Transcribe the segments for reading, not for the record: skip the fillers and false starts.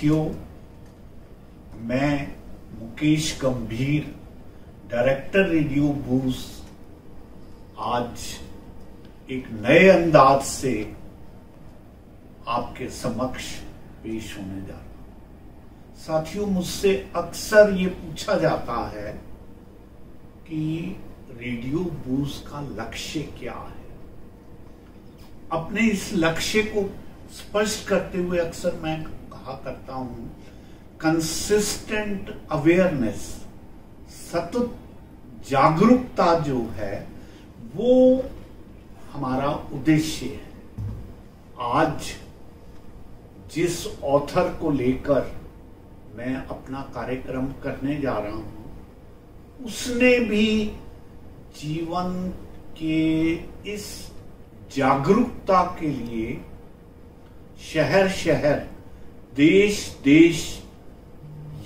साथियों, मैं मुकेश गंभीर, डायरेक्टर रेडियो बूस्ट, आज एक नए अंदाज से आपके समक्ष पेश होने जा रहा हूं। साथियों, मुझसे अक्सर ये पूछा जाता है कि रेडियो बूस्ट का लक्ष्य क्या है। अपने इस लक्ष्य को स्पष्ट करते हुए अक्सर मैं कहा करता हूं, कंसिस्टेंट अवेयरनेस, सतत जागरूकता जो है वो हमारा उद्देश्य है। आज जिस ऑथर को लेकर मैं अपना कार्यक्रम करने जा रहा हूं, उसने भी जीवन के इस जागरूकता के लिए शहर शहर, देश देश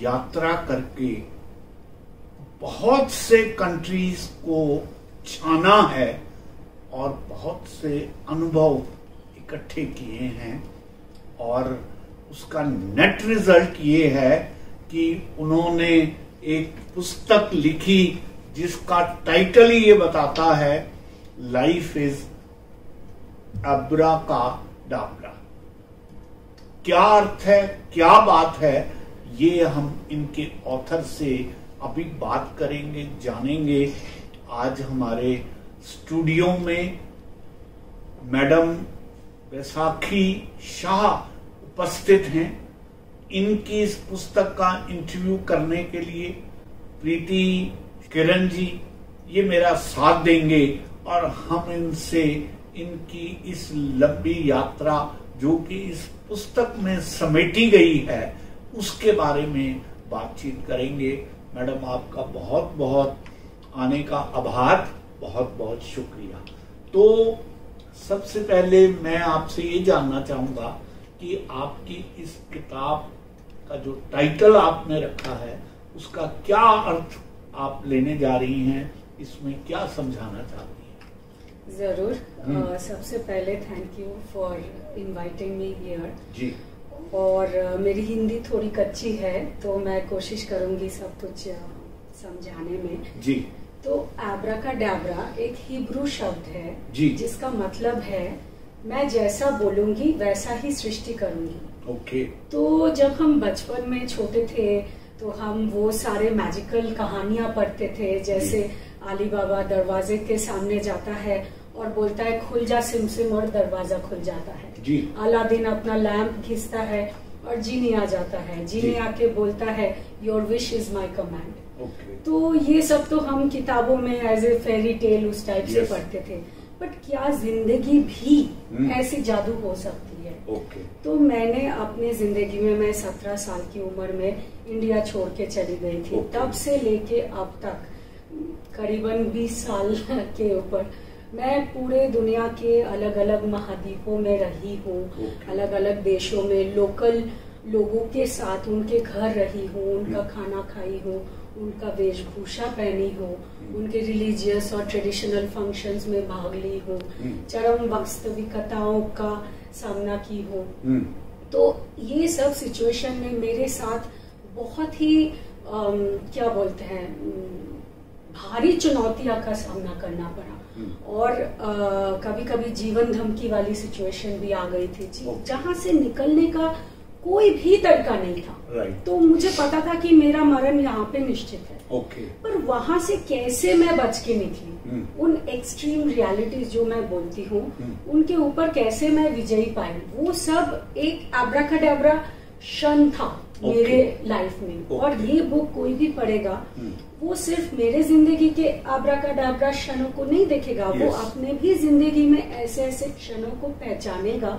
यात्रा करके बहुत से कंट्रीज को छाना है और बहुत से अनुभव इकट्ठे किए हैं, और उसका नेट रिजल्ट ये है कि उन्होंने एक पुस्तक लिखी जिसका टाइटल ही ये बताता है, लाइफ इज अब्राकाडाब्रा। क्या अर्थ है, क्या बात है, ये हम इनके ऑथर से अभी बात करेंगे, जानेंगे। आज हमारे स्टूडियो में मैडम बैसाखी शाह उपस्थित हैं। इनकी इस पुस्तक का इंटरव्यू करने के लिए प्रीति किरण जी ये मेरा साथ देंगे, और हम इनसे इनकी इस लंबी यात्रा जो कि इस पुस्तक में समेटी गई है उसके बारे में बातचीत करेंगे। मैडम, आपका बहुत बहुत आने का आभार, बहुत बहुत शुक्रिया। तो सबसे पहले मैं आपसे ये जानना चाहूंगा कि आपकी इस किताब का जो टाइटल आपने रखा है उसका क्या अर्थ आप लेने जा रही हैं, इसमें क्या समझाना चाहती हैं? जरूर। सबसे पहले thank you for inviting me here जी। और मेरी हिंदी थोड़ी कच्ची है तो मैं कोशिश करूंगी सब कुछ समझाने में जी। तो एब्राकाडाब्रा एक हिब्रू शब्द है जी, जिसका मतलब है मैं जैसा बोलूंगी वैसा ही सृष्टि करूंगी। ओके। तो जब हम बचपन में छोटे थे तो हम वो सारे मैजिकल कहानियां पढ़ते थे, जैसे अली बाबा दरवाजे के सामने जाता है और बोलता है खुल जा सिम सिम, और दरवाजा खुल जाता है जी। अलादीन अपना लैंप घिसता है और जीनी आ जाता है, जीनी आके बोलता है your wish is my command. तो ये सब तो हम किताबों में एज ए फेरी टेल उस टाइप से पढ़ते थे, बट क्या जिंदगी भी ऐसी जादू हो सकती है? तो मैंने अपनी जिंदगी में, मैं 17 साल की उम्र में इंडिया छोड़ के चली गई थी। तब से लेके अब तक करीबन 20 साल के ऊपर मैं पूरे दुनिया के अलग अलग महाद्वीपों में रही हूँ, अलग अलग देशों में लोकल लोगों के साथ उनके घर रही हूँ, उनका खाना खाई हूँ, उनका वेशभूषा पहनी हूँ, उनके रिलीजियस और ट्रेडिशनल फंक्शंस में भाग ली हूँ, चरम वास्तविकताओं का सामना की हूँ। तो ये सब सिचुएशन में मेरे साथ बहुत ही क्या बोलते हैं, भारी चुनौतियों का सामना करना पड़ा, और कभी कभी जीवन धमकी वाली सिचुएशन भी आ गई थी जहाँ से निकलने का कोई भी तरीका नहीं था। तो मुझे पता था कि मेरा मरण यहाँ पे निश्चित है। पर वहां से कैसे मैं बच के निकली, उन एक्सट्रीम रियलिटीज जो मैं बोलती हूँ उनके ऊपर कैसे मैं विजयी पाई, वो सब एक एब्राकाडाब्रा क्षण था मेरे लाइफ में। और ये बुक कोई भी पढ़ेगा वो सिर्फ मेरे जिंदगी के एब्राकाडाब्रा क्षणों को नहीं देखेगा, वो अपने भी जिंदगी में ऐसे ऐसे क्षणों को पहचानेगा।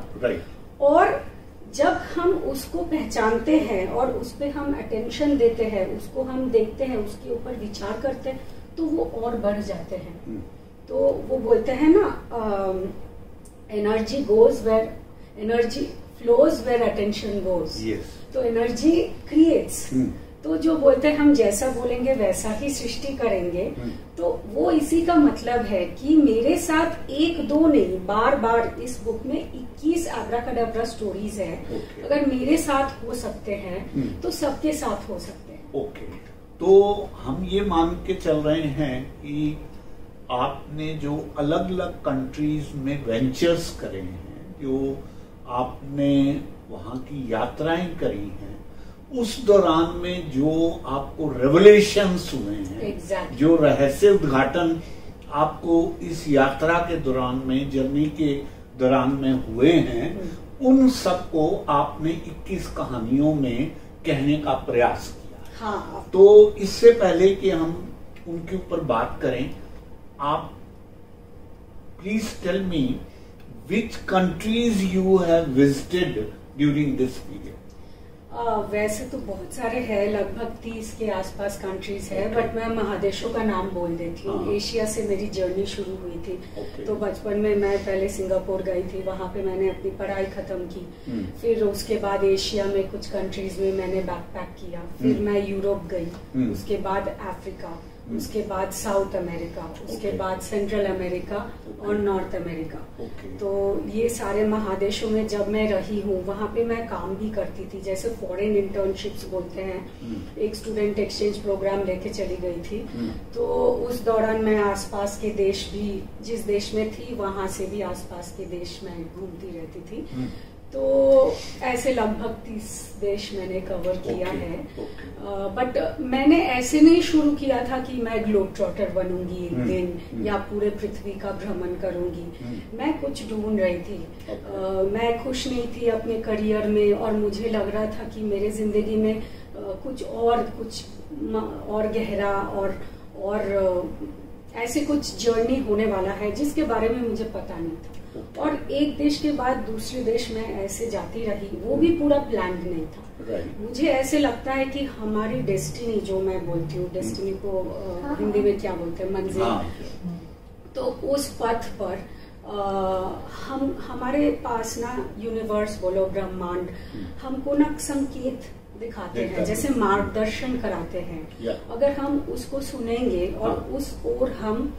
और जब हम उसको पहचानते हैं और उस पर हम अटेंशन देते हैं, उसको हम देखते हैं, उसके ऊपर विचार करते हैं, तो वो और बढ़ जाते हैं। तो वो बोलते हैं ना, energy goes where, energy flows where attention goes. तो एनर्जी क्रिएट्स, तो जो बोलते हैं हम जैसा बोलेंगे वैसा ही सृष्टि करेंगे, तो वो इसी का मतलब है कि मेरे साथ एक दो नहीं, बार बार इस बुक में 21 आब्राकडाब्रा स्टोरीज है। अगर मेरे साथ हो सकते हैं तो सबके साथ हो सकते हैं। ओके, तो हम ये मान के चल रहे हैं कि आपने जो अलग अलग कंट्रीज में वेंचर्स करे हैं, जो आपने वहां की यात्राएं करी हैं, उस दौरान में जो आपको रेवलेशंस हुए हैं, जो रहस्य उद्घाटन आपको इस यात्रा के दौरान में, जर्नी के दौरान में हुए हैं, उन सबको आपने 21 कहानियों में कहने का प्रयास किया। हाँ। तो इससे पहले कि हम उनके ऊपर बात करें, आप please tell me which countries you have visited during this period? वैसे तो बहुत सारे हैं, लगभग 30 के आसपास कंट्रीज है, बट मैं महादेशों का नाम बोल देती हूँ। एशिया से मेरी जर्नी शुरू हुई थी। तो बचपन में मैं पहले सिंगापुर गई थी, वहां पे मैंने अपनी पढ़ाई खत्म की। फिर उसके बाद एशिया में कुछ कंट्रीज में मैंने बैकपैक किया। फिर मैं यूरोप गई, उसके बाद अफ्रीका, उसके बाद साउथ अमेरिका, उसके बाद सेंट्रल अमेरिका और नॉर्थ अमेरिका। तो ये सारे महादेशों में जब मैं रही हूँ, वहाँ पे मैं काम भी करती थी, जैसे फॉरेन इंटर्नशिप्स बोलते हैं। एक स्टूडेंट एक्सचेंज प्रोग्राम लेके चली गई थी। तो उस दौरान मैं आसपास के देश भी, जिस देश में थी वहां से भी आसपास के देश में घूमती रहती थी। तो ऐसे लगभग 30 देश मैंने कवर किया है। बट मैंने ऐसे नहीं शुरू किया था कि मैं ग्लोब ट्रॉटर बनूंगी एक दिन या पूरे पृथ्वी का भ्रमण करूंगी। मैं कुछ ढूंढ रही थी। मैं खुश नहीं थी अपने करियर में, और मुझे लग रहा था कि मेरे जिंदगी में कुछ और गहरा और ऐसे कुछ जर्नी होने वाला है जिसके बारे में मुझे पता नहीं था। और एक देश के बाद दूसरे देश में ऐसे जाती रही, वो भी पूरा प्लान्ड नहीं था। मुझे ऐसे लगता है कि हमारी डेस्टिनी, जो मैं बोलती हूँ, डेस्टिनी को हिंदी में क्या बोलते हैं, मंजिल। तो उस पथ पर हमारे पास ना यूनिवर्स बोलो, ब्रह्मांड हमको ना संकेत दिखाते हैं, जैसे मार्गदर्शन कराते हैं। अगर हम उसको सुनेंगे और उस ओर हम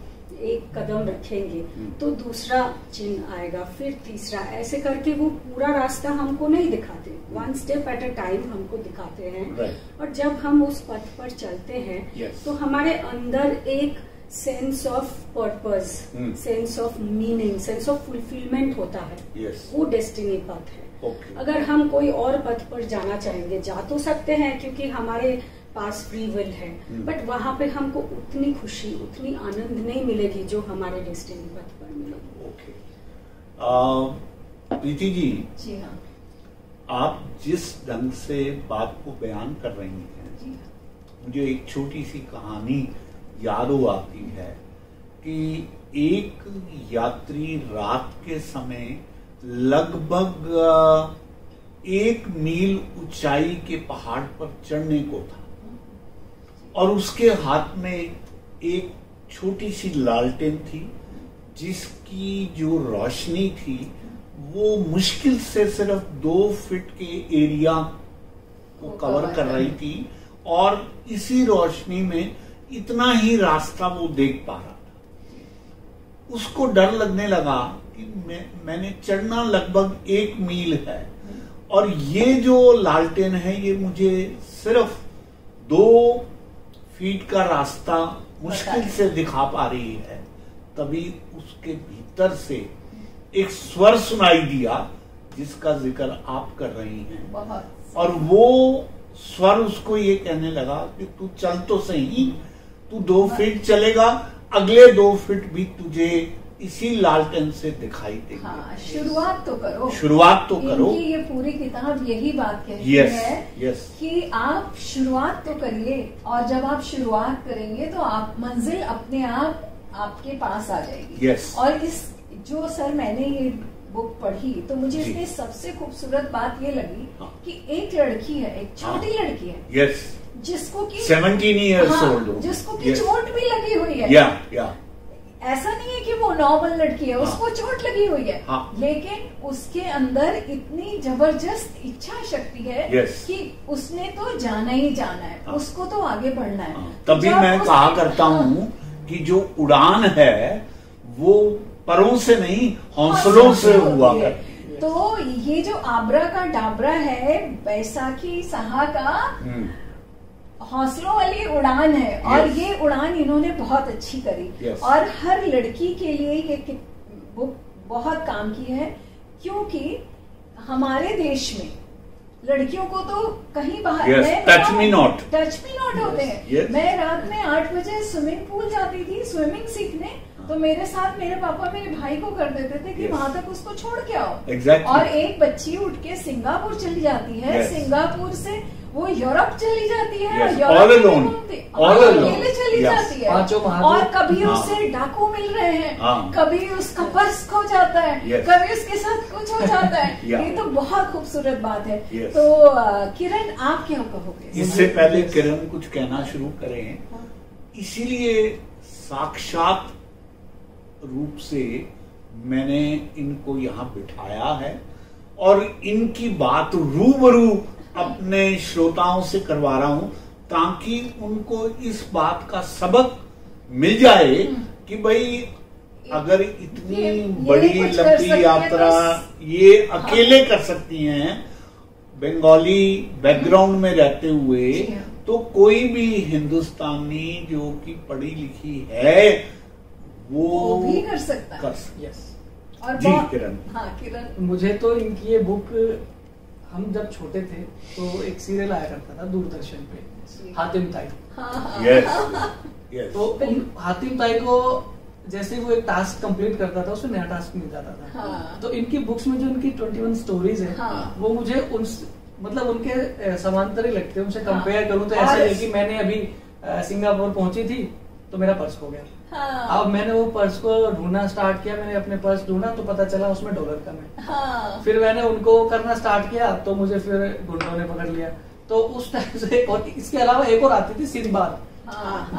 एक कदम रखेंगे तो दूसरा चिन्ह आएगा, फिर तीसरा, ऐसे करके वो पूरा रास्ता हमको नहीं दिखाते, 1 स्टेप एट अ टाइम हमको दिखाते हैं। और जब हम उस पथ पर चलते हैं तो हमारे अंदर एक sense of purpose, sense of meaning, sense of fulfilment होता है। वो डेस्टिनी पथ है। अगर हम कोई और पथ पर जाना चाहेंगे, जा तो सकते हैं क्योंकि हमारे पास फ्री विल है, बट वहां पे हमको उतनी खुशी, उतनी आनंद नहीं मिलेगी जो हमारे डेस्टिनी पथ पर मिलेगी। प्रीति जी, जी हाँ, आप जिस ढंग से बात को बयान कर रही हैं, मुझे एक छोटी सी कहानी याद आती है कि एक यात्री रात के समय लगभग 1 मील ऊंचाई के पहाड़ पर चढ़ने को था, और उसके हाथ में एक छोटी सी लालटेन थी जिसकी जो रोशनी थी वो मुश्किल से सिर्फ 2 फीट के एरिया को कवर कर रही थी, और इसी रोशनी में इतना ही रास्ता वो देख पा रहा था। उसको डर लगने लगा कि मैंने चढ़ना लगभग 1 मील है, और ये जो लालटेन है ये मुझे सिर्फ 2 फीट का रास्ता मुश्किल से दिखा पा रही है। तभी उसके भीतर से एक स्वर सुनाई दिया जिसका जिक्र आप कर रही हैं, और वो स्वर उसको ये कहने लगा कि तू चल तो सही, तू 2 फीट चलेगा, अगले 2 फीट भी तुझे इसी लालटेन से दिखाई देंगे। हाँ, शुरुआत तो करो, शुरुआत तो करो। ये पूरी किताब यही बात कहती है कि आप शुरुआत तो करिए, और जब आप शुरुआत करेंगे तो आप मंजिल अपने आप आपके पास आ जाएगी। और इस जो सर मैंने ये बुक पढ़ी तो मुझे इसमें सबसे खूबसूरत बात ये लगी कि एक लड़की है, एक छोटी लड़की है, जिसको कि 17 years old, जिसको कि चोट भी लगी हुई है। ऐसा नहीं है कि वो नॉर्मल लड़की है, उसको चोट लगी हुई है, लेकिन उसके अंदर इतनी जबरदस्त इच्छा शक्ति है कि उसने तो जाना ही जाना है, उसको तो आगे बढ़ना है। तभी मैं कहा करता हूँ कि जो उड़ान है वो परों से नहीं हौसलों से हुआ करती है। तो ये जो आबरा का डाबरा है, बैसाखी साहा का हौसलों वाली उड़ान है, और ये उड़ान इन्होंने बहुत अच्छी करी, और हर लड़की के लिए ये बुक बहुत काम की है, क्योंकि हमारे देश में लड़कियों को तो कहीं बाहर टच मी नॉट होते हैं। मैं रात में 8 बजे स्विमिंग पूल जाती थी स्विमिंग सीखने, तो मेरे साथ मेरे पापा मेरे भाई को कर देते थे कि वहां तक उसको छोड़ के आओ। और एक बच्ची उठ के सिंगापुर चली जाती है, सिंगापुर से वो यूरोप चली जाती है, अकेले चली जाती है, और कभी उससे डाकू मिल रहे हैं, कभी उसका पर्स खो जाता है, कभी उसके साथ कुछ हो जाता है। ये तो बहुत खूबसूरत बात है। तो किरण, आप क्या कहोगे? इससे पहले किरण कुछ कहना शुरू करें, इसीलिए साक्षात रूप से मैंने इनको यहाँ बिठाया है और इनकी बात रूबरू अपने श्रोताओं से करवा रहा हूं, ताकि उनको इस बात का सबक मिल जाए कि भाई अगर इतनी बड़ी लंबी यात्रा ये अकेले कर सकती हैं बंगाली बैकग्राउंड में रहते हुए, तो कोई भी हिंदुस्तानी जो कि पढ़ी लिखी है वो भी कर सकता है। और जी किरण। हाँ किरण, मुझे तो इनकी ये बुक, हम जब छोटे थे तो एक सीरियल आया करता था दूरदर्शन पे, हातिम ताई। तो हातिम ताई को जैसे वो एक टास्क कंप्लीट करता था, उसमें नया टास्क मिल जाता था। तो इनकी बुक्स में जो इनकी 21 स्टोरीज है, वो मुझे मतलब उनके समांतर ही लगते हैं। उनसे कंपेयर करूं तो ऐसा है कि मैंने अभी सिंगापुर पहुंची थी तो मेरा पर्स खो गया। अब मैंने वो पर्स को ढूंढना स्टार्ट किया, मैंने अपने पर्स ढूंढा तो पता चला उसमें डॉलर कम है। फिर मैंने उनको करना स्टार्ट किया तो मुझे फिर गुंडों ने पकड़ लिया। तो उस टाइम से, और इसके अलावा एक और आती थी सिंदबाद,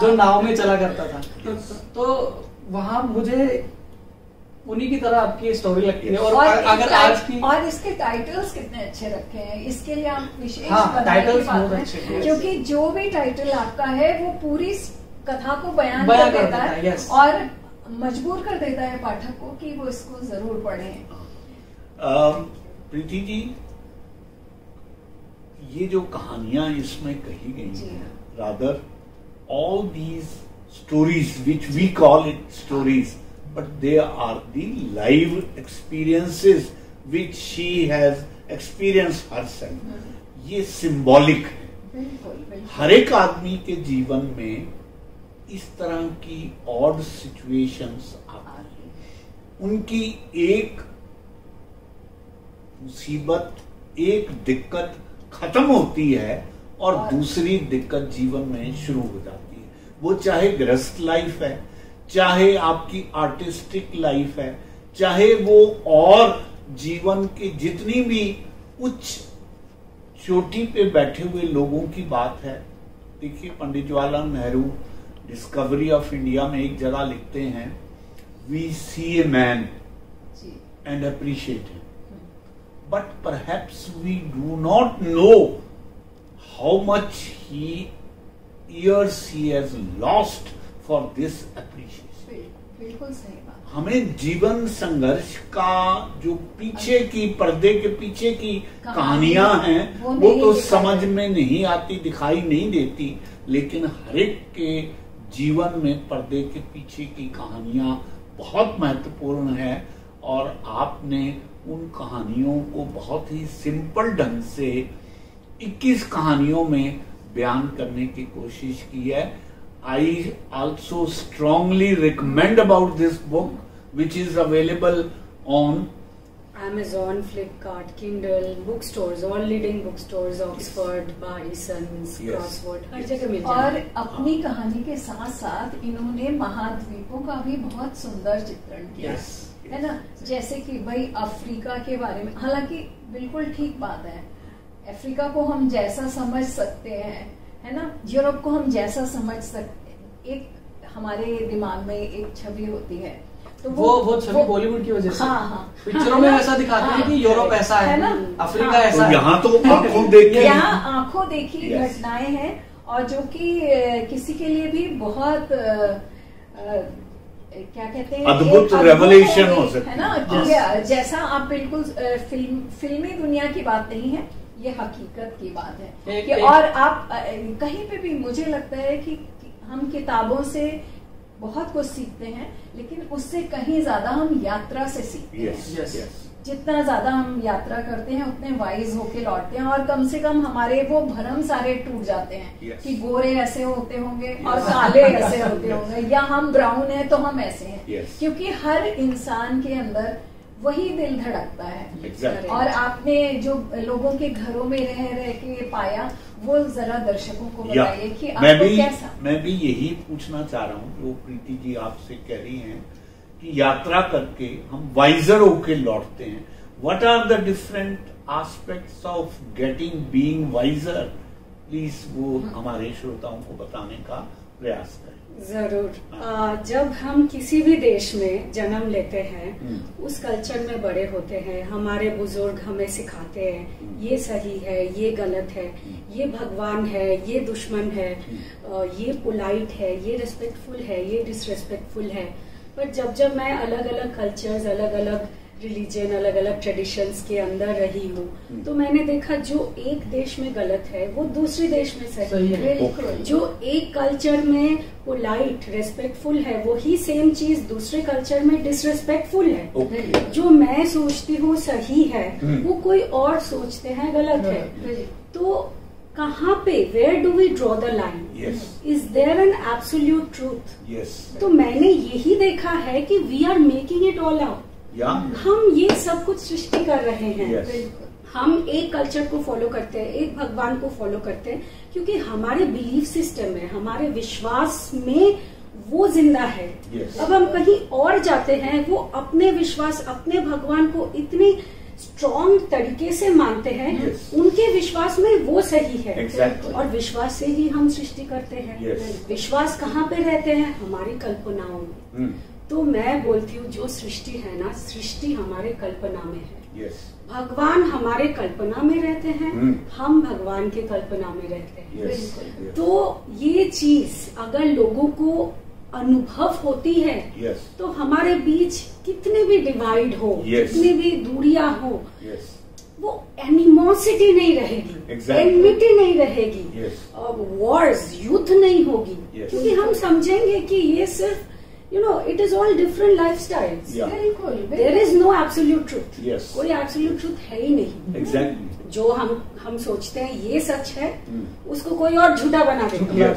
जो नाव में चला करता था। तो वहां मुझे उन्हीं की तरह आपकी स्टोरी लगती है। और अगर आज की, और इसके टाइटल्स कितने अच्छे रखे हैं, इसके लिए आप विशेष टाइटल्स बहुत अच्छे हैं, क्योंकि जो भी टाइटल आपका है वो पूरी कथा को बयान कर देता है और मजबूर कर देता है पाठक को कि वो इसको जरूर पढ़ें। प्रीति जी, ये जो कहानियां इसमें कही गई हैं, rather all these stories which we call it stories, but they are the live experiences which she has experienced herself. ये symbolic है। हर एक आदमी के जीवन में इस तरह की odd situations आती हैं। उनकी एक मुसीबत, एक दिक्कत खत्म होती है और दूसरी दिक्कत जीवन में शुरू हो जाती है। वो चाहे गृहस्थ लाइफ है, चाहे आपकी आर्टिस्टिक लाइफ है, चाहे वो और जीवन की जितनी भी उच्च चोटी पे बैठे हुए लोगों की बात है। देखिए, Pandit Jawaharlal Nehru Discovery of India में एक जगह लिखते हैं, we see a man and appreciate him, but perhaps we do not know how much years he has lost for this appreciation. बिल्कुल सही बात। हमें जीवन संघर्ष का जो पीछे की, पर्दे के पीछे की कहानियां हैं वो तो समझ में नहीं आती, दिखाई नहीं देती, लेकिन हर एक के जीवन में पर्दे के पीछे की कहानियां बहुत महत्वपूर्ण है। और आपने उन कहानियों को बहुत ही सिंपल ढंग से 21 कहानियों में बयान करने की कोशिश की है। I also strongly recommend about this book, which is available on Amazon, Flipkart, Kindle, bookstores, all leading bookstores, Oxford, Barisons, Crossword, हर जगह मिल जाएगा। और अपनी कहानी के साथ साथ इन्होंने महाद्वीपों का भी बहुत सुंदर चित्रण किया है ना। जैसे कि भाई अफ्रीका के बारे में, हालांकि बिल्कुल ठीक बात है, अफ्रीका को हम जैसा समझ सकते हैं, है ना, यूरोप को हम जैसा समझ सकते हैं, एक हमारे दिमाग में एक छवि होती है, तो वो छवि बॉलीवुड की वजह से। हाँ। पिक्चरों में ऐसा दिखाते हैं कि यूरोप ऐसा है ना, अफ्रीका ऐसा है। यहाँ तो आंखों देखी, यहाँ आंखों देखी घटनाएं हैं, और जो कि किसी के लिए भी बहुत क्या कहते हैं, अद्भुत रेवलेशन हो सकता है ना। जैसा आप बिल्कुल फिल्मी दुनिया की बात नहीं है, ये हकीकत की बात है। और आप कहीं पे भी, मुझे लगता है कि हम किताबों से बहुत कुछ सीखते हैं, लेकिन उससे कहीं ज्यादा हम यात्रा से सीखते हैं। जितना ज्यादा हम यात्रा करते हैं उतने वाइज होके लौटते हैं, और कम से कम हमारे वो भ्रम सारे टूट जाते हैं कि गोरे ऐसे होते होंगे और काले ऐसे होते होंगे, या हम ब्राउन है तो हम ऐसे हैं, क्योंकि हर इंसान के अंदर वही दिल धड़कता है। और आपने जो लोगों के घरों में रह के पाया, वो जरा दर्शकों को बताइए कि आपको कैसा। मैं भी यही पूछना चाह रहा हूँ जो प्रीति जी आपसे कह रही हैं कि यात्रा करके हम वाइजर होके लौटते हैं। What are the different aspects of getting being wiser, please वो हमारे श्रोताओं को बताने का प्रयास करें। जरूर। जब हम किसी भी देश में जन्म लेते हैं, उस कल्चर में बड़े होते हैं, हमारे बुजुर्ग हमें सिखाते हैं ये सही है, ये गलत है, ये भगवान है, ये दुश्मन है, ये पोलाइट है, ये रिस्पेक्टफुल है, ये डिसरिस्पेक्टफुल है। पर जब मैं अलग अलग कल्चर्स, अलग अलग रिलीजन, अलग अलग ट्रेडिशंस के अंदर रही हूँ, तो मैंने देखा जो एक देश में गलत है वो दूसरे देश में सही है। जो एक कल्चर में पोलाइट, रेस्पेक्टफुल है, वो ही सेम चीज दूसरे कल्चर में डिसरेस्पेक्टफुल है। जो मैं सोचती हूँ सही है, वो कोई और सोचते हैं गलत है। तो कहाँ पे, where do we draw the line? Is there an absolute truth? तो मैंने यही देखा है कि we are making it all out. हम ये सब कुछ सृष्टि कर रहे हैं। हम एक कल्चर को फॉलो करते हैं, एक भगवान को फॉलो करते हैं, क्योंकि हमारे बिलीफ सिस्टम में, हमारे विश्वास में वो जिंदा है। अब हम कहीं और जाते हैं, वो अपने विश्वास, अपने भगवान को इतने स्ट्रॉन्ग तरीके से मानते हैं, उनके विश्वास में वो सही है। और विश्वास से ही हम सृष्टि करते हैं। विश्वास कहाँ पे रहते हैं? हमारी कल्पनाओं में। तो मैं बोलती हूँ जो सृष्टि है ना, सृष्टि हमारे कल्पना में है। भगवान हमारे कल्पना में रहते हैं, हम भगवान के कल्पना में रहते हैं। तो ये चीज अगर लोगों को अनुभव होती है, तो हमारे बीच कितने भी डिवाइड हो, कितनी भी दूरियां हो, वो एनिमोसिटी नहीं रहेगी, एनमिटी नहीं रहेगी, वॉर्स, युद्ध नहीं होगी, क्योंकि हम समझेंगे कि ये सिर्फ it is all different lifestyles. There is no absolute truth. कोई absolute truth है ही नहीं। जो हम सोचते हैं ये सच है, उसको कोई और झूठा बना देगा।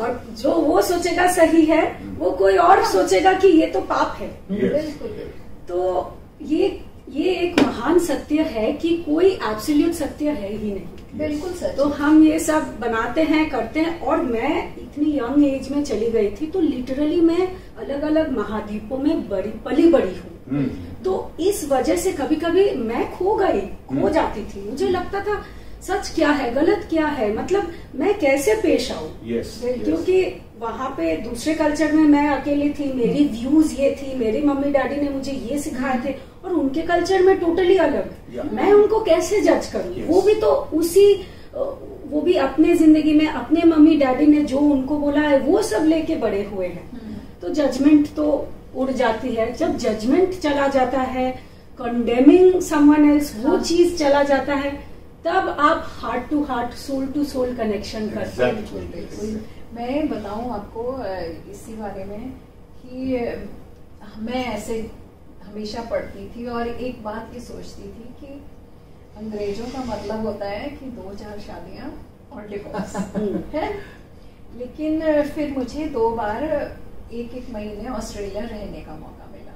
और जो वो सोचेगा सही है, वो कोई और सोचेगा कि ये तो पाप है। तो ये एक महान सत्य है कि कोई एब्सोल्यूट सत्य है ही नहीं। बिल्कुल सच। तो हम ये सब बनाते हैं, करते हैं। और मैं इतनी यंग एज में चली गई थी, तो लिटरली मैं अलग अलग महाद्वीपों में पली बड़ी हूँ। तो इस वजह से कभी कभी मैं खो जाती थी। मुझे लगता था सच क्या है, गलत क्या है, मतलब मैं कैसे पेश आऊँ। क्योंकि वहाँ पे दूसरे कल्चर में मैं अकेली थी, मेरी व्यूज ये थी, मेरी मम्मी डैडी ने मुझे ये सिखाए थे, और उनके कल्चर में टोटली अलग। मैं उनको कैसे जज करूँ? वो भी तो वो भी अपने जिंदगी में अपने मम्मी डैडी ने जो उनको बोला है वो सब लेके बड़े हुए हैं। तो जजमेंट तो उड़ जाती है। जब जजमेंट चला जाता है, कंडेमिंग समवन एल्स, वो चीज चला जाता है, तब आप heart to heart, soul to soul connection करते हैं। मैं बताऊं आपको इसी बारे में कि मैं ऐसे हमेशा पढ़ती थी और एक बात ये सोचती थी कि अंग्रेजों का मतलब होता है कि 2-4 शादियां और डिवोर्स है। लेकिन फिर मुझे 2 बार 1-1 महीने ऑस्ट्रेलिया रहने का मौका मिला।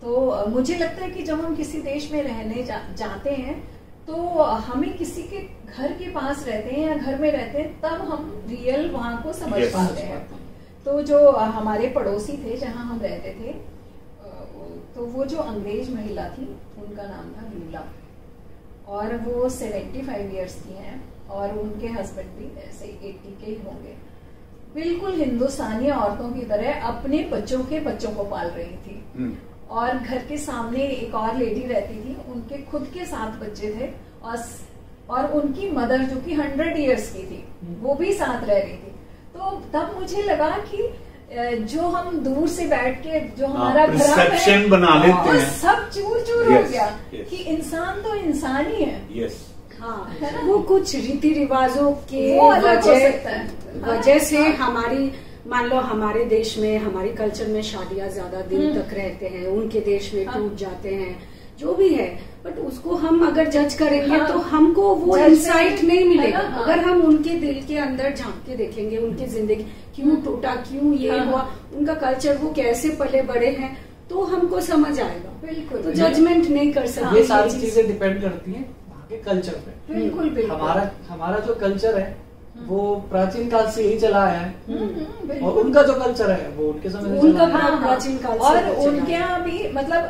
तो मुझे लगता है कि जब हम किसी देश में रहने जाते हैं, तो हमें किसी के घर के पास रहते हैं या घर में रहते हैं, तब हम रियल वहां को समझ पाते हैं। तो जो हमारे पड़ोसी थे जहां हम रहते थे, तो वो जो अंग्रेज महिला थी, उनका नाम था लूला, और वो 75 इयर्स की हैं, और उनके हस्बैंड भी ऐसे 80 के ही होंगे। बिल्कुल हिंदुस्तानी औरतों की तरह अपने बच्चों को पाल रही थी। और घर के सामने एक और लेडी रहती थी, उनके खुद के 7 बच्चे थे और उनकी मदर जो कि 100 इयर्स की थी वो भी साथ रह रही थी। तो तब मुझे लगा कि जो हम दूर से बैठ के जो हमारा परसेप्शन बना लेते हैं, सब चूर चूर हो गया कि इंसान तो इंसान ही है। हाँ, है ना? वो कुछ रीति रिवाजों के वजह से हमारी, मान लो हमारे देश में, हमारी कल्चर में शादियां ज्यादा दिन तक रहते हैं, उनके देश में टूट जाते हैं, जो भी है, बट उसको हम अगर जज करेंगे तो हमको वो इंसाइट नहीं मिलेगा। अगर हम उनके दिल के अंदर झांक के देखेंगे, उनकी जिंदगी क्यों टूटा, क्यों ये हुआ, उनका कल्चर, वो कैसे पले बड़े हैं, तो हमको समझ आएगा। बिल्कुल, तो जजमेंट नहीं कर सकते। ये सारी चीजें डिपेंड करती हैं वहाँ के कल्चर पे। बिल्कुल बिल्कुल। हमारा जो कल्चर है वो प्राचीन काल से यही चला आया है, और उनका जो कल्चर है वो उनके समय से चला आया है। प्राचीन काल से, और उनके यहाँ भी, मतलब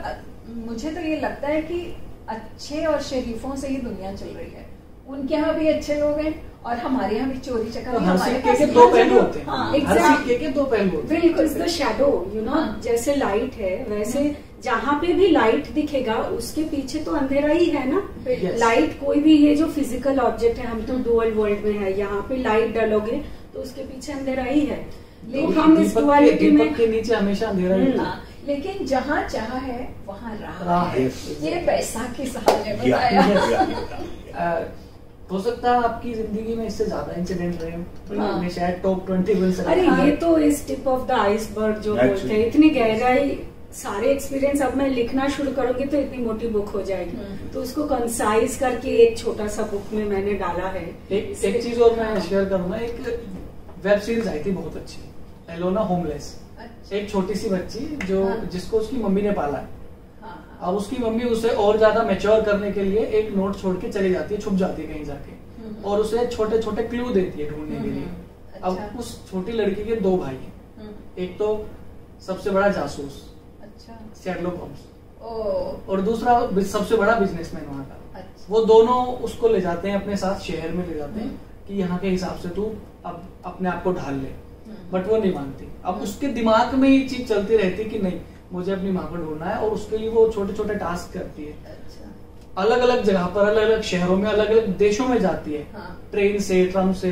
मुझे तो ये लगता है कि अच्छे और शरीफों से ही दुनिया चल रही है। उनके यहाँ भी अच्छे लोग हैं और हमारे यहाँ भी चोरी चकारी। हर सिक्के के 2 पहलू होते हैं। हर सिक्के के 2 पहलू होते हैं। बिल्कुल, द शैडो, यू नो, जैसे लाइट है वैसे जहाँ पे भी लाइट दिखेगा उसके पीछे तो अंधेरा ही है ना। लाइट कोई भी, ये जो फिजिकल ऑब्जेक्ट है, हम तो डुअल वर्ल्ड में है, यहाँ पे लाइट डालोगे तो उसके पीछे अंधेरा ही है। लेकिन हम इस क्वालिटी में के नीचे हमेशा अंधेरा ही है। लेकिन जहाँ चाह है वहाँ राह है। ये बैसाखी साहब ने बताया। हो सकता है आपकी जिंदगी में इससे ज्यादा इंसिडेंट रहे, शायद टॉप 20 बन सकते। अरे ये तो इस टिप ऑफ द आइसबर्ग जो बोलते हैं, इतनी गहराई, सारे एक्सपीरियंस। अब मैं लिखना शुरू करूंगी तो इतनी मोटी बुक हो जाएगी, तो उसको कंसाइज करके एक छोटा सा बुक में मैंने डाला है। एक चीज और मैं शेयर करूंगा, एक वेब सीरीज आई थी बहुत अच्छी, एलोना होमलेस। एक छोटी सी बच्ची जो जिसको उसकी मम्मी ने पाला है, अब उसकी मम्मी उसे और ज्यादा मैच्योर करने के लिए एक नोट छोड़ के चली जाती है, छुप जाती है कहीं जाके, और उसे छोटे छोटे क्लू देती है ढूंढने के लिए। अब उस छोटी लड़की के 2 भाई हैं, एक तो सबसे बड़ा जासूस शेरलॉक होम्स, और दूसरा सबसे बड़ा बिजनेसमैन वहाँ का। वो दोनों उसको ले जाते हैं अपने साथ, शहर में ले जाते हैं कि यहाँ के हिसाब से तू अब अपने आप को ढाल ले, बट वो नहीं मानती। अब उसके दिमाग में ये चीज चलती रहती है कि नहीं, मुझे अपनी माँ को ढूंढना है, और उसके लिए वो छोटे छोटे टास्क करती है। अलग अलग जगह पर, अलग अलग शहरों में, अलग अलग देशों में जाती है, ट्रेन से, ट्रम से,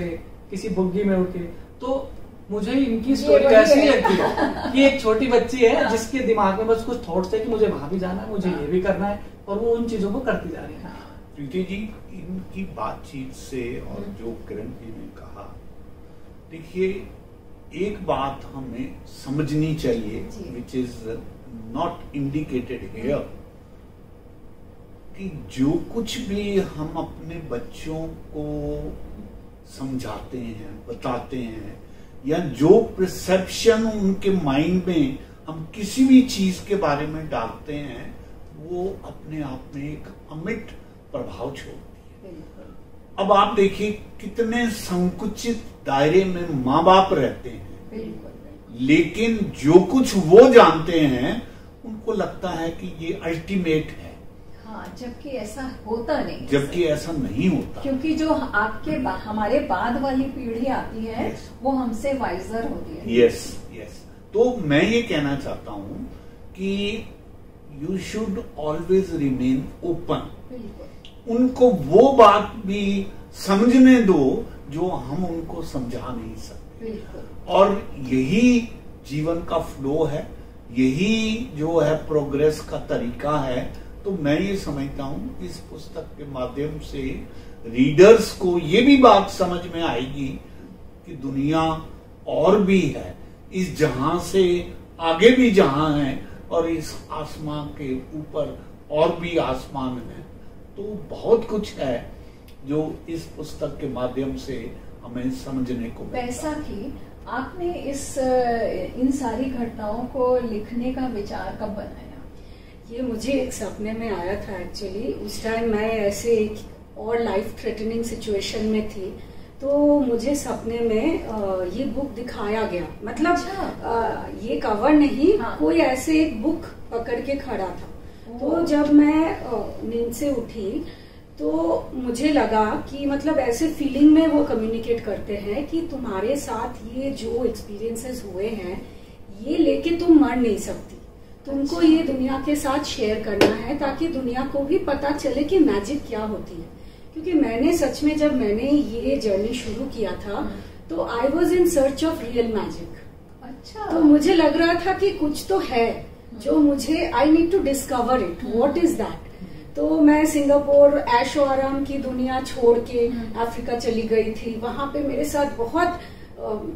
किसी बुग्गी में उठ के। तो मुझे इनकी स्टोरी कैसी लगती है कि एक छोटी बच्ची है जिसके दिमाग में बस कुछ थॉट्स है कि मुझे वहां भी जाना है, मुझे ये भी करना है, और वो उन चीजों को करती जा रही है। प्रीति जी, इनकी बातचीत से और जो किरण जी ने कहा, देखिए एक बात हमें समझनी चाहिए, which is not indicated here, कि जो कुछ भी हम अपने बच्चों को समझाते हैं, बताते हैं, या जो परसेप्शन उनके माइंड में हम किसी भी चीज के बारे में डालते हैं, वो अपने आप में एक अमिट प्रभाव छोड़ती है। अब आप देखिए कितने संकुचित दायरे में माँ बाप रहते हैं, लेकिन जो कुछ वो जानते हैं उनको लगता है कि ये अल्टीमेट है। जबकि ऐसा होता नहीं, जबकि ऐसा नहीं होता, क्योंकि जो हमारे बाद वाली पीढ़ी आती है वो हमसे वाइजर होती है। यस। तो मैं ये कहना चाहता हूँ कि you should always remain open. उनको वो बात भी समझने दो जो हम उनको समझा नहीं सकते, और यही जीवन का फ्लो है, यही जो है प्रोग्रेस का तरीका है। तो मैं ये समझता हूँ इस पुस्तक के माध्यम से रीडर्स को ये भी बात समझ में आएगी कि दुनिया और भी है, इस जहां से आगे भी जहां है, और इस आसमान के ऊपर और भी आसमान है। तो बहुत कुछ है जो इस पुस्तक के माध्यम से हमें समझने को मिलता है। बैसाखी, आपने इन सारी घटनाओं को लिखने का विचार कब बनाया? ये मुझे एक सपने में आया था एक्चुअली। उस टाइम मैं ऐसे एक और लाइफ थ्रेटनिंग सिचुएशन में थी, तो मुझे सपने में ये बुक दिखाया गया, मतलब ये कवर नहीं, कोई ऐसे एक बुक पकड़ के खड़ा था। तो जब मैं नींद से उठी तो मुझे लगा कि मतलब ऐसे फीलिंग में वो कम्युनिकेट करते हैं कि तुम्हारे साथ ये जो एक्सपीरियंसेस हुए हैं ये लेके तुम मर नहीं सकती, तुमको ये दुनिया के साथ शेयर करना है ताकि दुनिया को भी पता चले कि मैजिक क्या होती है। क्योंकि मैंने सच में जब मैंने ये जर्नी शुरू किया था तो I was in search of real magic. अच्छा। तो मुझे लग रहा था कि कुछ तो है जो मुझे, I need to discover it, what is that. तो मैं सिंगापुर ऐशो आराम की दुनिया छोड़ के अफ्रीका चली गई थी। वहां पे मेरे साथ बहुत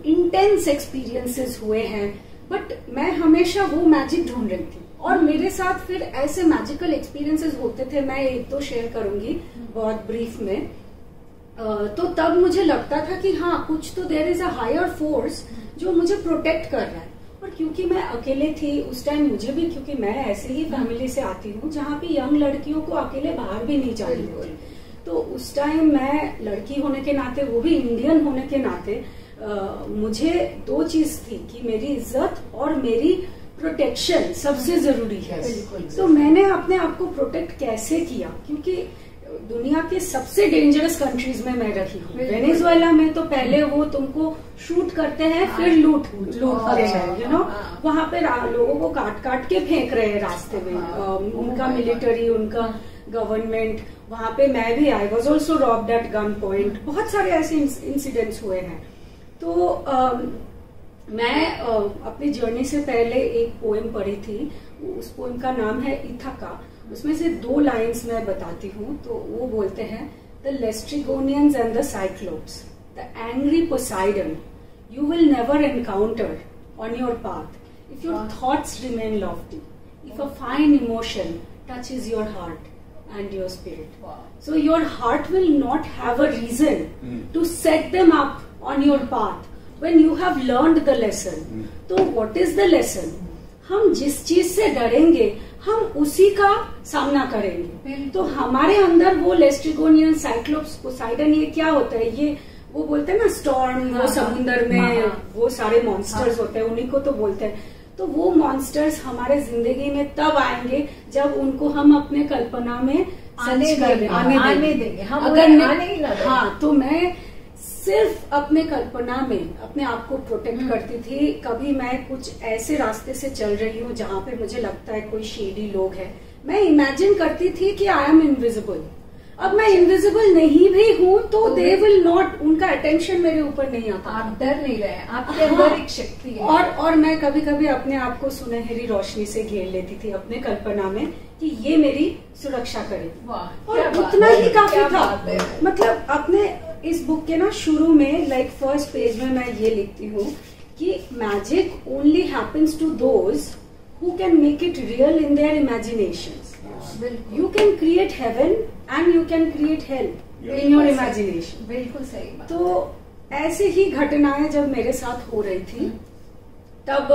इंटेंस एक्सपीरियंसेस हुए हैं, बट मैं हमेशा वो मैजिक ढूंढ रही थी। और मेरे साथ फिर ऐसे मैजिकल एक्सपीरियंसेस होते थे, मैं एक तो शेयर करूंगी बहुत ब्रीफ में। तो तब मुझे लगता था कि हाँ कुछ तो there is a higher force जो मुझे प्रोटेक्ट कर रहा है। और क्योंकि मैं अकेले थी उस टाइम, मुझे भी, क्योंकि मैं ऐसे ही फैमिली से आती हूँ जहाँ पे यंग लड़कियों को अकेले बाहर भी नहीं जाने देते, तो उस टाइम मैं लड़की होने के नाते, वो भी इंडियन होने के नाते, मुझे दो चीज थी कि मेरी इज्जत और मेरी प्रोटेक्शन सबसे जरूरी है। तो मैंने अपने आप को प्रोटेक्ट कैसे किया, क्योंकि दुनिया के सबसे डेंजरस कंट्रीज में मैं रही हूँ। वेनेजुएला में तो पहले वो तुमको शूट करते हैं फिर लूटते हैं, यू नो। वहां पे लोगों को काट काट के फेंक रहे हैं रास्ते में, उनका मिलिट्री, उनका गवर्नमेंट। वहां पे मैं भी, I was also robbed at gun point. बहुत सारे ऐसे इंसिडेंट्स हुए हैं। तो मैं अपनी जर्नी से पहले एक पोएम पढ़ी थी, उस पोएम का नाम है इथाका। उसमें से 2 लाइन्स मैं बताती हूँ। तो वो बोलते हैं, the Laistrygonians and the Cyclops, the angry Poseidon you will never encounter on your path if your thoughts remain lofty, if a fine emotion touches your heart and your spirit. So your heart will not have a reason to set them up on your path when you have learned the lesson. So what is the lesson? हम जिस चीज से डरेंगे हम उसी का सामना करेंगे। तो हमारे अंदर वो लेस्ट्रिगोनियन, साइक्लोप्स, पोसाइडन, ये क्या होता है, ये वो बोलते हैं ना स्टॉर्म, वो समुद्र में वो सारे मॉन्स्टर्स होते हैं, उन्हीं को तो बोलते हैं। तो वो मॉन्स्टर्स हमारे जिंदगी में तब आएंगे जब उनको हम अपने कल्पना में आने देंगे। हम अगर आने ही ना दें। हाँ, तो मैं सिर्फ अपने कल्पना में अपने आप को प्रोटेक्ट करती थी। कभी मैं कुछ ऐसे रास्ते से चल रही हूँ जहाँ पे मुझे लगता है कोई शेडी लोग हैं, मैं इमेजिन करती थी कि आई एम इनविजिबल। अब मैं इनविजिबल नहीं भी हूँ तो दे विल नॉट, उनका अटेंशन मेरे ऊपर नहीं आता। आप डर नहीं रहे, आपके अंदर एक शक्ति है। और मैं कभी कभी अपने आप को सुनहरी रोशनी से घेर लेती थी अपने कल्पना में कि ये मेरी सुरक्षा करे। और उतना ही काफी था। मतलब अपने इस बुक के ना शुरू में, लाइक फर्स्ट पेज में मैं ये लिखती हूँ कि magic only happens to those who can make it real in their imaginations. You can create heaven and you can create hell in your imagination. बिल्कुल सही बात। तो ऐसे ही घटनाएं जब मेरे साथ हो रही थी तब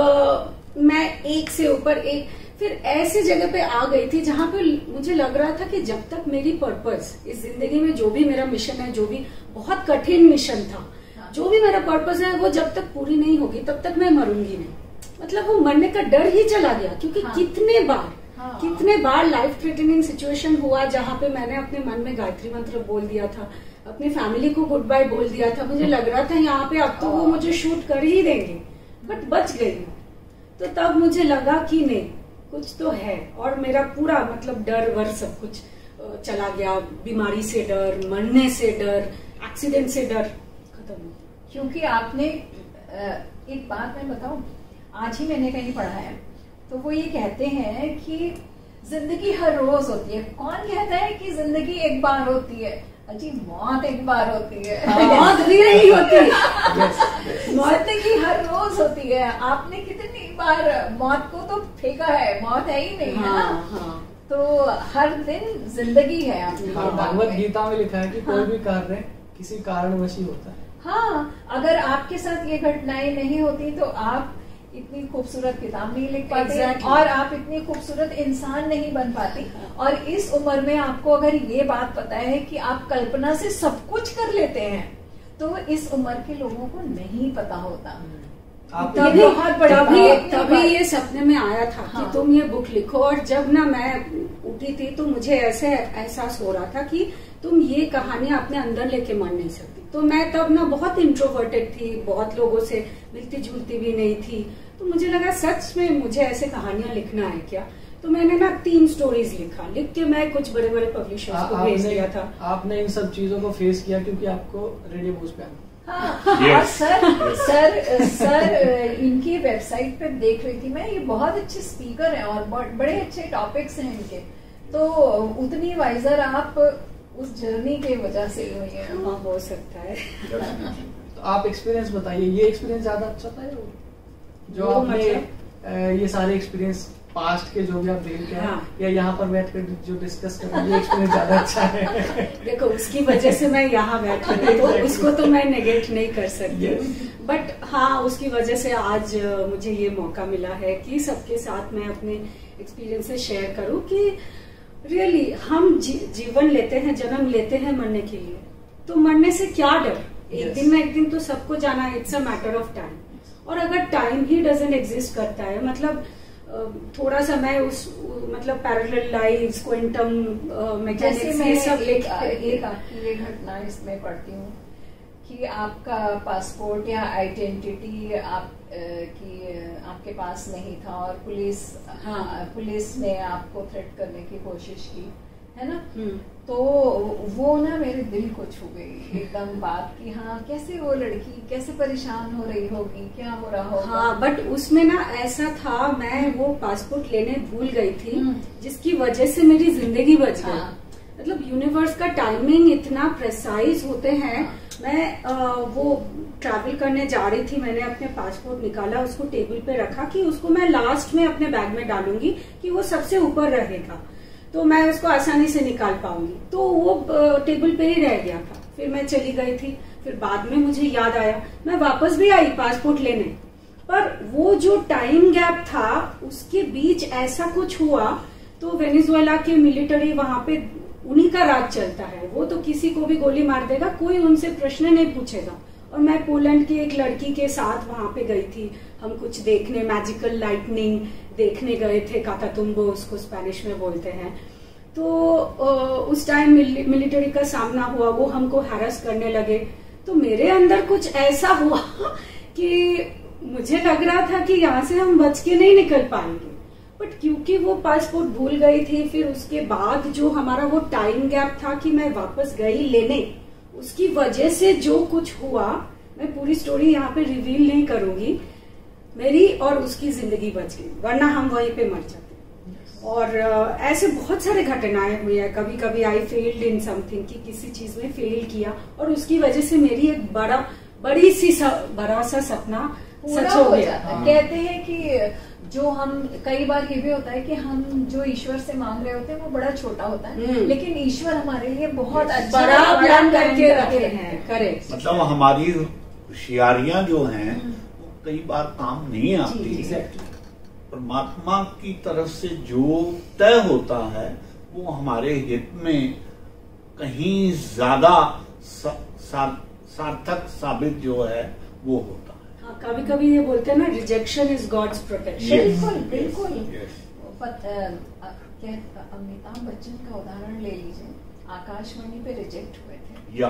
मैं एक से ऊपर एक फिर ऐसी जगह पे आ गई थी जहां पे मुझे लग रहा था कि जब तक मेरी पर्पस इस जिंदगी में, जो भी मेरा मिशन है, जो भी बहुत कठिन मिशन था, जो भी मेरा पर्पस है, वो जब तक पूरी नहीं होगी तब तक मैं मरूंगी नहीं। मतलब वो मरने का डर ही चला गया। क्योंकि कितने बार लाइफ थ्रेटनिंग सिचुएशन हुआ जहाँ पे मैंने अपने मन में गायत्री मंत्र बोल दिया था, अपनी फैमिली को गुड बाय बोल दिया था। मुझे लग रहा था यहाँ पे अब तो वो मुझे शूट कर ही देंगे, बट बच गई। तो तब मुझे लगा कि नहीं, कुछ तो है। और मेरा पूरा मतलब डर वर सब कुछ चला गया। बीमारी से डर, मरने से डर, एक्सीडेंट से डर खत्म। क्योंकि आपने एक बात मैं बताऊं, आज ही मैंने कहीं पढ़ा है, तो वो ये कहते हैं कि जिंदगी हर रोज होती है। कौन कहता है कि जिंदगी एक बार होती है? अजी मौत एक बार होती है। मौत भी नहीं होती। जिंदगी हर रोज होती है। आपने कितनी बार मौत को तो फेंका है, मौत है ही नहीं, है ना? तो हर दिन जिंदगी है आपकी। भगवत गीता में लिखा है कि कोई भी कार्य किसी कारणवश ही होता है। हाँ, अगर आपके साथ ये घटनाएं नहीं होती तो आप इतनी खूबसूरत किताब नहीं लिख पाते और आप इतनी खूबसूरत इंसान नहीं बन पाती। और इस उम्र में आपको अगर ये बात पता है कि आप कल्पना से सब कुछ कर लेते हैं, तो इस उम्र के लोगों को नहीं पता होता। तभी ये सपने में आया था कि तुम ये बुक लिखो। और जब ना मैं उठी थी तो मुझे ऐसे एहसास हो रहा था कि तुम ये कहानियां अपने अंदर लेके मर नहीं सकती। तो मैं तब ना बहुत इंट्रोवर्टेड थी, बहुत लोगों से मिलती जुलती भी नहीं थी। तो मुझे लगा सच में मुझे ऐसे कहानियां लिखना है क्या। तो मैंने ना 3 स्टोरीज लिख के मैं कुछ बड़े बड़े पब्लिशर्स को भेज दिया था। आपने इन सब चीजों को फेस किया क्योंकि आपको रेडियो न्यूज पे हाँ, सर इनकी वेबसाइट पे देख रही थी मैं, ये बहुत अच्छे स्पीकर हैं और बड़े अच्छे टॉपिक्स हैं इनके। तो उतनी वाइजर आप उस जर्नी के वजह से हुई है। हाँ, हो सकता है। तो आप एक्सपीरियंस बताइए, ये एक्सपीरियंस ज्यादा अच्छा था जो आपने ये सारे एक्सपीरियंस पास्ट के जो भी आप देख के या यहाँ पर बैठ कर जो डिस्कस कर रहे हैं, ये एक्सपीरियंस ज्यादा अच्छा है। देखो, उसकी वजह से मैं यहाँ बैठी हूँ तो उसको तो मैं नेगेट नहीं कर सकती। बट हाँ, उसकी वजह से आज मुझे ये मौका मिला है कि सबके साथ मैं अपने एक्सपीरियंसेस शेयर करूँ कि रियली हम जीवन लेते हैं, जन्म लेते हैं मरने के लिए, तो मरने से क्या डर। एक दिन ना एक दिन तो सबको जाना है, it's a matter of time. और अगर टाइम ही डजंट एग्जिस्ट करता है, मतलब थोड़ा सा मैं उस मतलब पैरेलल लाइव्स, क्वांटम मैकेनिक्स, ये सब एक आपकी ये घटना इसमें पढ़ती हूँ कि आपका पासपोर्ट या आइडेंटिटी आपके पास नहीं था और पुलिस ने आपको थ्रेट करने की कोशिश की, है ना। तो वो ना मेरे दिल को छू गई एकदम बात कि हाँ, कैसे वो लड़की कैसे परेशान हो रही होगी, क्या हो रहा होगा। हाँ, बट उसमें ना ऐसा था, मैं वो पासपोर्ट लेने भूल गई थी जिसकी वजह से मेरी जिंदगी बच गई। मतलब यूनिवर्स का टाइमिंग इतना प्रेसाइज होते हैं। मैं वो ट्रैवल करने जा रही थी, मैंने अपने पासपोर्ट निकाला, उसको टेबल पे रखा कि उसको मैं लास्ट में अपने बैग में डालूंगी कि वो सबसे ऊपर रहेगा तो मैं उसको आसानी से निकाल पाऊंगी। तो वो टेबल पे ही रह गया था। फिर मैं चली गई थी। फिर बाद में मुझे याद आया, मैं वापस भी आई पासपोर्ट लेने, पर वो जो टाइम गैप था उसके बीच ऐसा कुछ हुआ। तो वेनेजुएला के मिलिट्री वहां पे उन्हीं का राज चलता है, वो तो किसी को भी गोली मार देगा, कोई उनसे प्रश्न नहीं पूछेगा। और मैं पोलैंड की एक लड़की के साथ वहां पे गई थी, हम कुछ देखने, मैजिकल लाइटनिंग देखने गए थे, कातातुम्बो उसको स्पेनिश में बोलते हैं। तो उस टाइम मिलिट्री का सामना हुआ, वो हमको हैरस करने लगे। तो मेरे अंदर कुछ ऐसा हुआ कि मुझे लग रहा था कि यहाँ से हम बच के नहीं निकल पाएंगे। बट क्योंकि वो पासपोर्ट भूल गई थी, फिर उसके बाद जो हमारा वो टाइम गैप था कि मैं वापस गई लेने, उसकी वजह से जो कुछ हुआ, मैं पूरी स्टोरी यहाँ पे रिवील नहीं करूंगी, मेरी और उसकी जिंदगी बच गई, वरना हम वहीं पे मर जाते। और ऐसे बहुत सारे घटनाएं हुई है। कभी कभी आई फेल्ड इन समथिंग, कि किसी चीज में फेल किया और उसकी वजह से मेरी एक बड़ा सा सपना सच हो गया। कहते हैं कि जो हम कई बार ये भी होता है कि हम जो ईश्वर से मांग रहे होते हैं वो बड़ा छोटा होता है, लेकिन ईश्वर हमारे लिए बहुत अच्छा बड़ा प्लान करके रखे हैं। करेक्ट, मतलब हमारी होशियारियां जो हैं वो कई बार काम नहीं आती। परमात्मा की तरफ से जो तय होता है वो हमारे हित में कहीं ज्यादा सार्थक साबित जो है वो होता है। हाँ, कभी कभी ये बोलते हैं ना, रिजेक्शन इज गॉड्स प्रोटेक्शन। बिल्कुल। अमिताभ बच्चन का उदाहरण ले लीजिए, आकाशवाणी पे रिजेक्ट हुए थे। या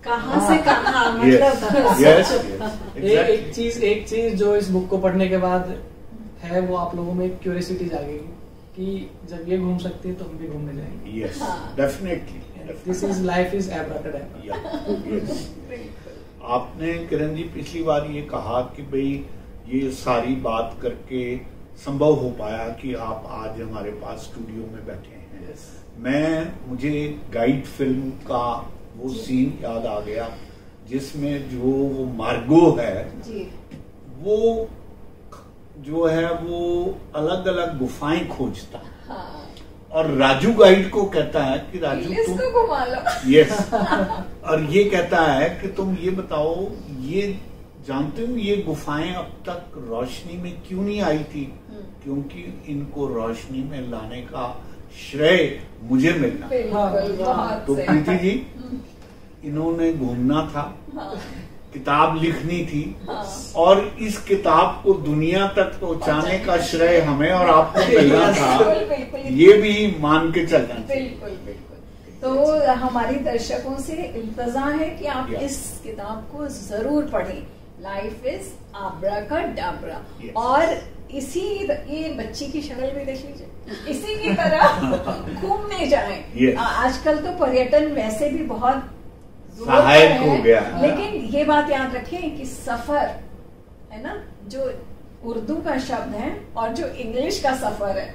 कहाँ से कहाँ, मतलब एक चीज जो इस बुक को पढ़ने के बाद है, वो आप लोगों में एक क्यूरियोसिटी जागेगी कि जब ये घूम सकती है तो हम भी घूमने जाएंगे। Yes, definitely. This is life is abracadabra. आपने किरण जी पिछली बार ये कहा कि भाई ये सारी बात करके संभव हो पाया कि आप आज हमारे पास स्टूडियो में बैठे हैं। मुझे गाइड फिल्म का वो सीन याद आ गया जिसमें जो वो मार्गो है वो जो है वो अलग अलग गुफाएं खोजता है। हाँ। और राजू गाइड को कहता है कि राजू तुम घुमा लो। यस। और ये कहता है कि तुम ये बताओ, ये जानते हो ये गुफाएं अब तक रोशनी में क्यों नहीं आई थी? क्योंकि इनको रोशनी में लाने का श्रेय मुझे मिलना। हाँ। तो प्रीति जी, इन्होंने घूमना था किताब लिखनी थी और इस किताब को दुनिया तक पहुंचाने का श्रेय हमें और आपको मिलना था, ये भी मान के चलना। बिल्कुल बिल्कुल। तो हमारी दर्शकों से इल्तजा है कि आप इस किताब को जरूर पढ़ें, लाइफ इज आब्राकाडाब्रा। और इसी, ये बच्ची की शक्ल भी देख लीजिए, इसी की तरह घूमने जाएं। आजकल तो पर्यटन वैसे भी बहुत सहायक हो गया, लेकिन ये बात याद रखें कि सफर है ना, जो उर्दू का शब्द है और जो इंग्लिश का सफर है,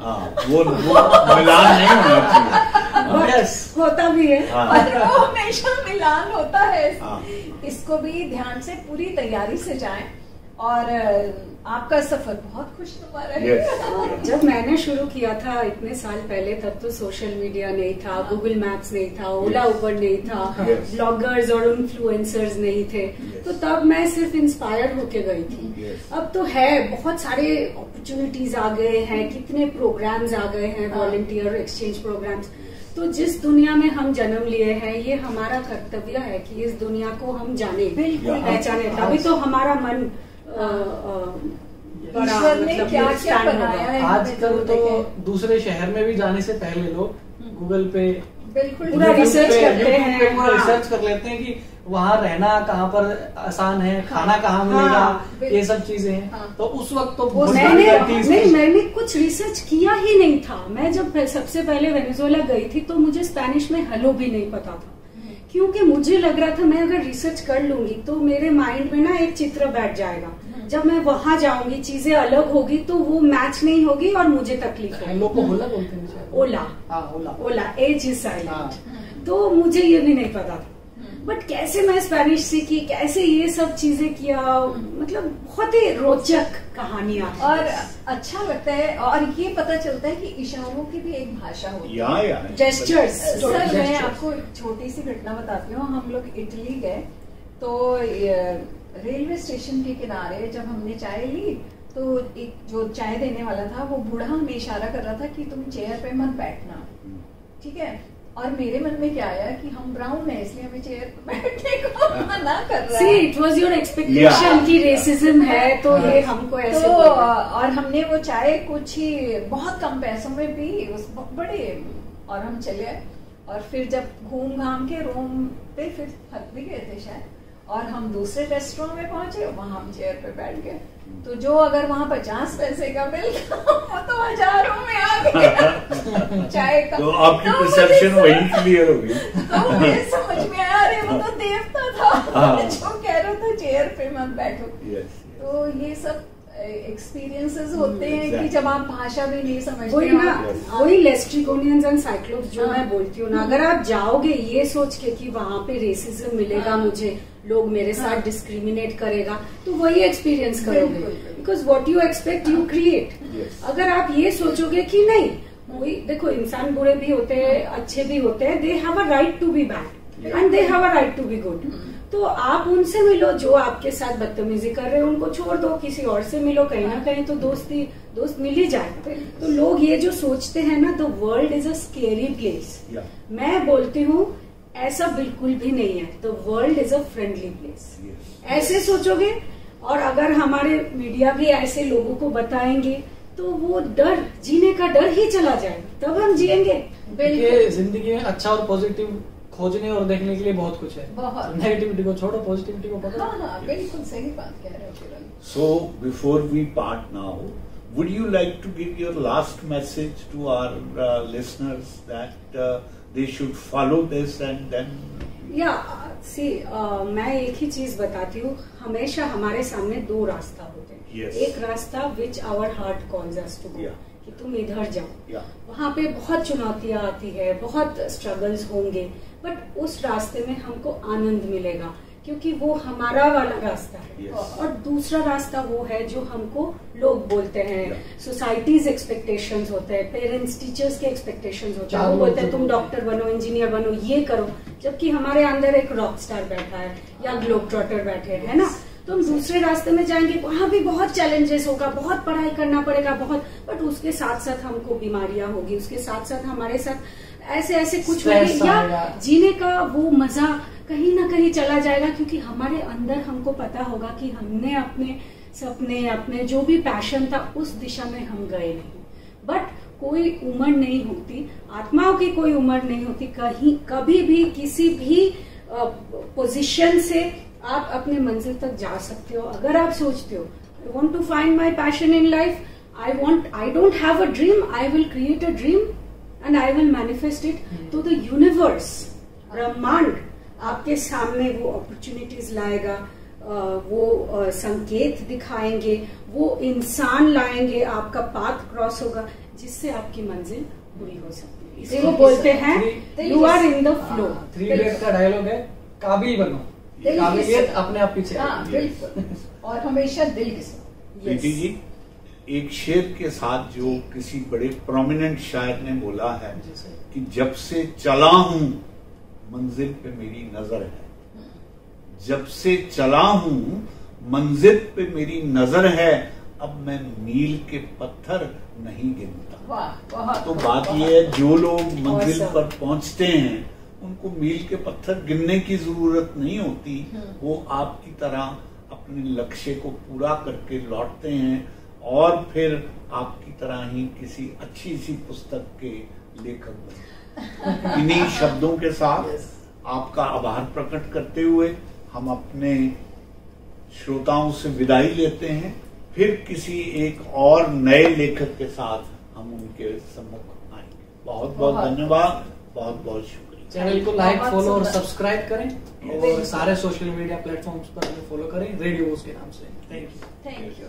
वो मिलान नहीं होना चाहिए। होता भी है और वो हमेशा मिलान होता है। इसको भी ध्यान से पूरी तैयारी से जाएं और आपका सफर बहुत खुशनुमा रहेगा। जब मैंने शुरू किया था इतने साल पहले, तब तो सोशल मीडिया नहीं था, गूगल मैप्स नहीं था, ओला उबर नहीं था, ब्लॉगर्स और इन्फ्लुएंसर्स नहीं थे, तो तब मैं सिर्फ इंस्पायर होके गई थी। अब तो है, बहुत सारे अपॉर्चुनिटीज आ गए हैं, कितने प्रोग्राम्स आ गए हैं, वॉलंटियर एक्सचेंज प्रोग्राम्स। तो जिस दुनिया में हम जन्म लिए हैं, ये हमारा कर्तव्य है कि इस दुनिया को हम जाने, पहचाने, तभी तो हमारा मन ईश्वर ने क्या क्या बनाया है। आजकल तो दूसरे शहर में भी जाने से पहले लोग गूगल पे बिल्कुल पूरा रिसर्च करते हैं, रिसर्च कर लेते हैं कि वहाँ रहना कहाँ पर आसान है, खाना कहाँ मिलेगा, ये सब चीजें हैं। तो उस वक्त तो मैंने कुछ रिसर्च किया ही नहीं था। मैं जब सबसे पहले वेनेजुएला गई थी तो मुझे स्पेनिश में हेलो भी नहीं पता था, क्योंकि मुझे लग रहा था मैं अगर रिसर्च कर लूंगी तो मेरे माइंड में ना एक चित्र बैठ जाएगा, जब मैं वहां जाऊंगी चीजें अलग होगी तो वो मैच नहीं होगी और मुझे तकलीफ है। लोग ओला बोलते हैं, ओला एज इज साइलेंट। तो मुझे ये भी नहीं पता था, बट कैसे मैं स्पेनिश सीखी, कैसे ये सब चीजें किया, मतलब बहुत ही रोचक कहानियां और अच्छा लगता है। और ये पता चलता है कि इशारों की भी एक भाषा होती है, जेस्चर्स। सर मैं आपको एक छोटी सी घटना बताती हूँ। हम लोग इटली गए तो रेलवे स्टेशन के किनारे जब हमने चाय ली तो एक जो चाय देने वाला था वो बूढ़ा हमें इशारा कर रहा था कि तुम चेयर पे मत बैठना, ठीक है। और मेरे मन में क्या आया कि हम ब्राउन है इसलिए हमें चेयर पर बैठने को मना कर रहा है। इट वाज योर एक्सपेक्टेशन कि रेसिज्म है तो ये हमको ऐसे तो और हमने वो चाय कुछ ही बहुत कम पैसों में पी, उस बड़े, और हम चले। और फिर जब घूम घाम के रूम पे फिर थक भी गए थे शायद, और हम दूसरे रेस्टोरेंट में पहुंचे, वहां हम चेयर पे बैठ गए। तो जो अगर वहाँ 50 पैसे का बिल वो तो हजारों में आ गया चाय का। तो आपकी परसेप्शन वही क्लियर हो गई। तो मुझे समझ में आया, अरे वो तो देवता था जो कह रहा था चेयर पे मत बैठो। तो ये सब एक्सपीरियंसेस होते हैं कि जब आप भाषा भी नहीं समझते। वही ना, वही लेस्ट्रिगोनियंस एंड साइक्लोप्स जो मैं बोलती हूँ ना, अगर आप जाओगे ये सोच के कि वहाँ पे रेसिज्म मिलेगा मुझे, लोग मेरे साथ डिस्क्रिमिनेट करेगा, तो वही एक्सपीरियंस करोगे। Because what you expect you create. अगर आप ये सोचोगे कि नहीं, वही देखो, इंसान बुरे भी होते हैं, अच्छे भी होते हैं, they have a right to be bad and they have a right to be good. तो आप उनसे मिलो जो आपके साथ बदतमीजी कर रहे हैं, उनको छोड़ दो, किसी और से मिलो, कहीं ना कहीं तो दोस्त मिल ही जाएगा। तो लोग ये जो सोचते हैं ना, the world is a scary place, मैं बोलती हूँ ऐसा बिल्कुल भी नहीं है। The world is a friendly place, ऐसे सोचोगे। और अगर हमारे मीडिया भी ऐसे लोगों को बताएंगे तो वो डर, जीने का डर ही चला जाएगा, तब हम जिएंगे। बिल्कुल, जिंदगी में अच्छा और पॉजिटिव खोजने और देखने के लिए बहुत कुछ है। बहुत नेगेटिविटी को छोड़ो, पॉजिटिविटी को पकड़ो। हाँ, बिल्कुल सही बात कह रहे हो किरण। So before we part now, would you like to give your last message to our listeners that they should follow this and then? मैं एक ही चीज बताती हूँ, हमेशा हमारे सामने दो रास्ता होते हैं। एक रास्ता which our heart calls us to go, कि तुम इधर जाओ। वहाँ पे बहुत चुनौतियाँ आती है, बहुत स्ट्रगल्स होंगे, बट उस रास्ते में हमको आनंद मिलेगा क्योंकि वो हमारा वाला रास्ता है। और दूसरा रास्ता वो है जो हमको लोग बोलते हैं, सोसाइटीज एक्सपेक्टेशंस होते हैं, पेरेंट्स टीचर्स के एक्सपेक्टेशंस होते हैं। वो बोलते हैं तुम डॉक्टर बनो, इंजीनियर बनो, ये करो, जबकि हमारे अंदर एक रॉक स्टार बैठा है या ग्लोब ट्रॉटर बैठे है ना। तो हम दूसरे रास्ते में जाएंगे, वहां भी बहुत चैलेंजेस होगा, बहुत पढ़ाई करना पड़ेगा, बहुत, बट उसके साथ साथ हमको बीमारियां होगी, उसके साथ साथ हमारे साथ ऐसे ऐसे कुछ होंगे, या जीने का वो मजा कहीं ना कहीं चला जाएगा, क्योंकि हमारे अंदर हमको पता होगा कि हमने अपने सपने, अपने जो भी पैशन था उस दिशा में हम गए नहीं। बट कोई उम्र नहीं होती, आत्माओं की कोई उम्र नहीं होती, कहीं कभी भी किसी भी पोजीशन से आप अपने मंजिल तक जा सकते हो। अगर आप सोचते हो I want to find my passion in life, I don't have a dream, I will create a dream and I will manifest it, तो द यूनिवर्स, ब्रह्मांड आपके सामने वो अपॉर्चुनिटीज लाएगा, वो संकेत दिखाएंगे, वो इंसान लाएंगे, आपका पाथ क्रॉस होगा जिससे आपकी मंजिल पूरी हो सकती है। इसे वो बोलते हैं you are in the flow. 3 idiot का डायलॉग है, काबिल बनो, काबिलियत अपने आप पीछे। बिल्कुल, और हमेशा दिल के साथ। प्रीति जी, एक शेर के साथ जो किसी बड़े प्रोमिनेंट शायर ने बोला है कि जब से चला हूं मंजिल पे मेरी नजर है, जब से चला हूं मंजिल पे मेरी नजर है, अब मैं मील के पत्थर नहीं गिनता। तो बात यह है, जो लोग मंजिल पर पहुंचते हैं उनको मील के पत्थर गिनने की जरूरत नहीं होती, वो आपकी तरह अपने लक्ष्य को पूरा करके लौटते हैं और फिर आपकी तरह ही किसी अच्छी सी पुस्तक के लेखक बनते। इन्हीं शब्दों के साथ आपका आभार प्रकट करते हुए हम अपने श्रोताओं से विदाई लेते हैं, फिर किसी एक और नए लेखक के साथ हम उनके सम्मुख आएंगे। बहुत बहुत धन्यवाद, बहुत बहुत शुक्रिया। चैनल को लाइक, फॉलो और सब्सक्राइब करें और सारे सोशल मीडिया प्लेटफॉर्म्स पर हमें फॉलो करें, रेडियो के नाम से। Thank you.